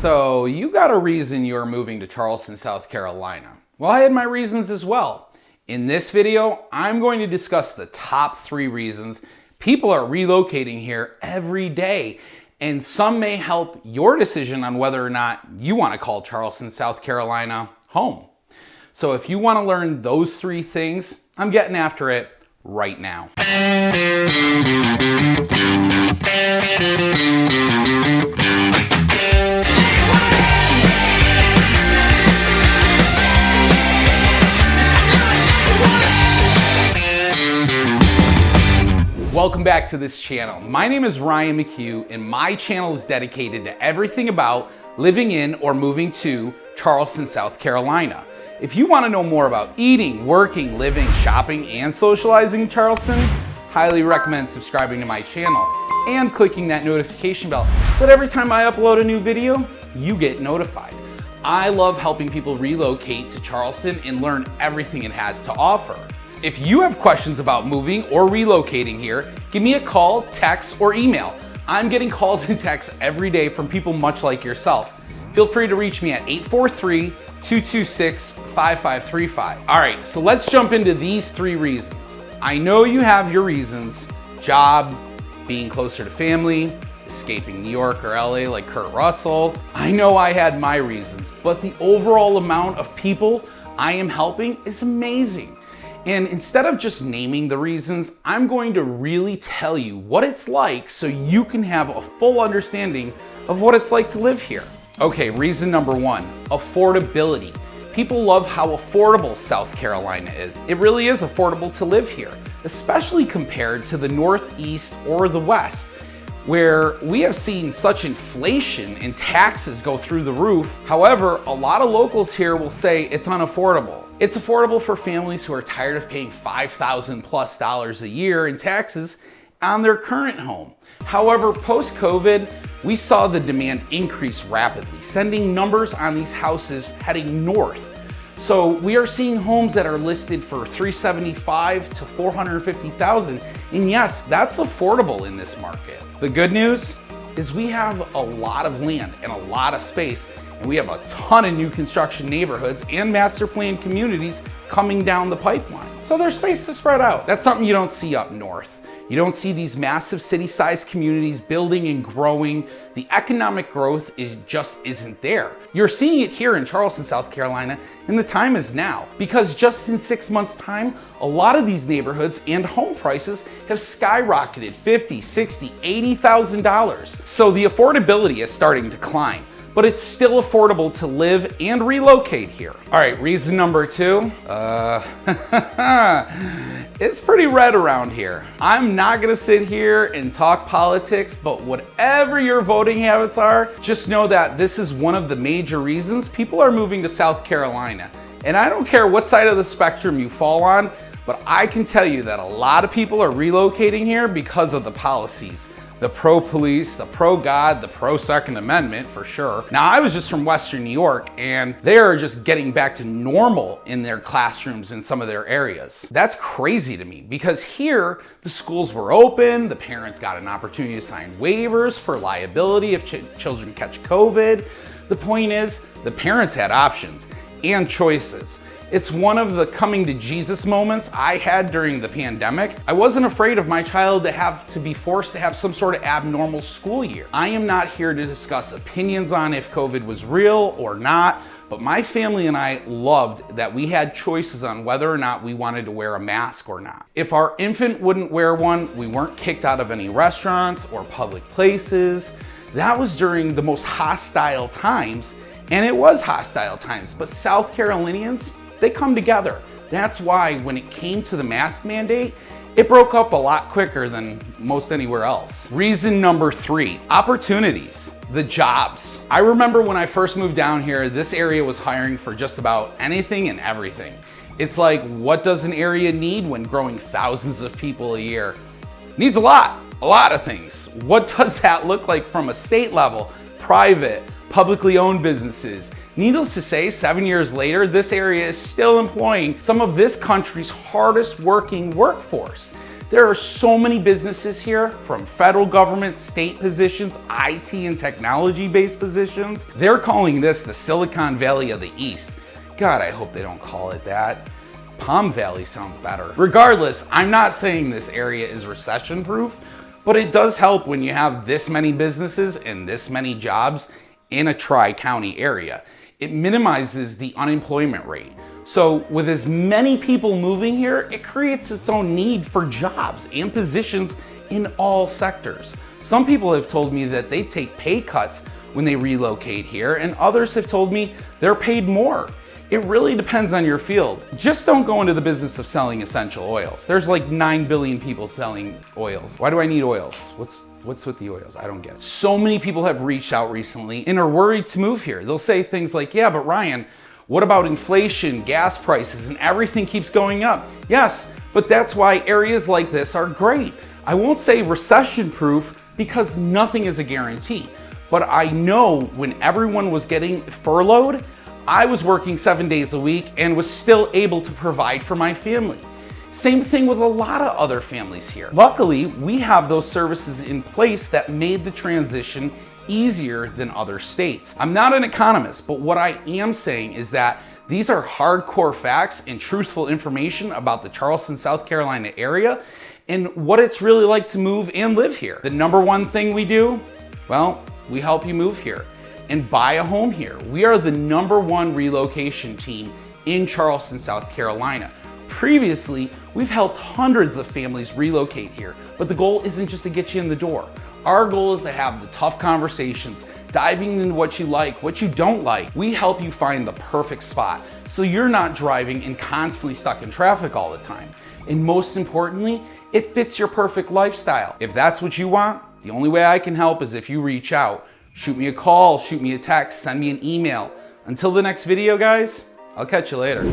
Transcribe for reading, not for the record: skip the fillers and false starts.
So you got a reason you're moving to Charleston, South Carolina. Well, I had my reasons as well. In this video, I'm going to discuss the top 3 reasons people are relocating here every day, and some may help your decision on whether or not you want to call Charleston, South Carolina home. So if you want to learn those 3 things, I'm getting after it right now. Welcome back to this channel. My name is Ryan McHugh, and my channel is dedicated to everything about living in or moving to Charleston, South Carolina. If you want to know more about eating, working, living, shopping, and socializing in Charleston, highly recommend subscribing to my channel and clicking that notification bell so that every time I upload a new video, you get notified. I love helping people relocate to Charleston and learn everything it has to offer. If you have questions about moving or relocating here, give me a call, text, or email. I'm getting calls and texts every day from people much like yourself. Feel free to reach me at 843-226-5535. All right, so let's jump into these 3 reasons. I know you have your reasons: job, being closer to family, escaping New York or LA like Kurt Russell. I know I had my reasons, but the overall amount of people I am helping is amazing. And instead of just naming the reasons, I'm going to really tell you what it's like so you can have a full understanding of what it's like to live here. Okay, reason number 1, affordability. People love how affordable South Carolina is. It really is affordable to live here, especially compared to the Northeast or the West, where we have seen such inflation and taxes go through the roof. However, a lot of locals here will say it's unaffordable. It's affordable for families who are tired of paying $5,000+ a year in taxes on their current home. However, post-COVID, we saw the demand increase rapidly, sending numbers on these houses heading north. So we are seeing homes that are listed for $375,000 to $450,000, and yes, that's affordable in this market. The good news is we have a lot of land and a lot of space, and we have a ton of new construction neighborhoods and master plan communities coming down the pipeline. So there's space to spread out. That's something you don't see up north. You don't see these massive city-sized communities building and growing. The economic growth just isn't there. You're seeing it here in Charleston, South Carolina, and the time is now. Because just in 6 months' time, a lot of these neighborhoods and home prices have skyrocketed $50,000, $60,000, $80,000. So the affordability is starting to climb, but it's still affordable to live and relocate here. All right, reason number 2, it's pretty red around here. I'm not gonna sit here and talk politics, but whatever your voting habits are, just know that this is one of the major reasons people are moving to South Carolina. And I don't care what side of the spectrum you fall on, but I can tell you that a lot of people are relocating here because of the policies. The pro-police, the pro-God, the pro-Second Amendment, for sure. Now, I was just from Western New York, and they are just getting back to normal in their classrooms in some of their areas. That's crazy to me, because here, the schools were open, the parents got an opportunity to sign waivers for liability if children catch COVID. The point is, the parents had options and choices. It's one of the coming to Jesus moments I had during the pandemic. I wasn't afraid of my child to be forced to have some sort of abnormal school year. I am not here to discuss opinions on if COVID was real or not, but my family and I loved that we had choices on whether or not we wanted to wear a mask or not. If our infant wouldn't wear one, we weren't kicked out of any restaurants or public places. That was during the most hostile times, and it was hostile times, but South Carolinians, they come together. That's why when it came to the mask mandate, it broke up a lot quicker than most anywhere else. Reason number 3, opportunities, the jobs. I remember when I first moved down here, this area was hiring for just about anything and everything. It's like, what does an area need when growing thousands of people a year? It needs a lot of things. What does that look like from a state level, private, publicly owned businesses? Needless to say, 7 years later, this area is still employing some of this country's hardest working workforce. There are so many businesses here, from federal government, state positions, IT and technology-based positions. They're calling this the Silicon Valley of the East. God, I hope they don't call it that. Palm Valley sounds better. Regardless, I'm not saying this area is recession-proof, but it does help when you have this many businesses and this many jobs in a tri-county area. It minimizes the unemployment rate. So with as many people moving here, it creates its own need for jobs and positions in all sectors. Some people have told me that they take pay cuts when they relocate here, and others have told me they're paid more. It really depends on your field. Just don't go into the business of selling essential oils. There's like 9 billion people selling oils. Why do I need oils? What's with the oils? I don't get it. So many people have reached out recently and are worried to move here. They'll say things like, yeah, but Ryan, what about inflation, gas prices, and everything keeps going up? Yes, but that's why areas like this are great. I won't say recession-proof because nothing is a guarantee, but I know when everyone was getting furloughed, I was working 7 days a week and was still able to provide for my family. Same thing with a lot of other families here. Luckily, we have those services in place that made the transition easier than other states. I'm not an economist, but what I am saying is that these are hardcore facts and truthful information about the Charleston, South Carolina area and what it's really like to move and live here. The number one thing we do, well, we help you move here and buy a home here. We are the #1 relocation team in Charleston, South Carolina. Previously, we've helped hundreds of families relocate here, but the goal isn't just to get you in the door. Our goal is to have the tough conversations, diving into what you like, what you don't like. We help you find the perfect spot so you're not driving and constantly stuck in traffic all the time. And most importantly, it fits your perfect lifestyle. If that's what you want, the only way I can help is if you reach out. Shoot me a call, shoot me a text, send me an email. Until the next video, guys, I'll catch you later.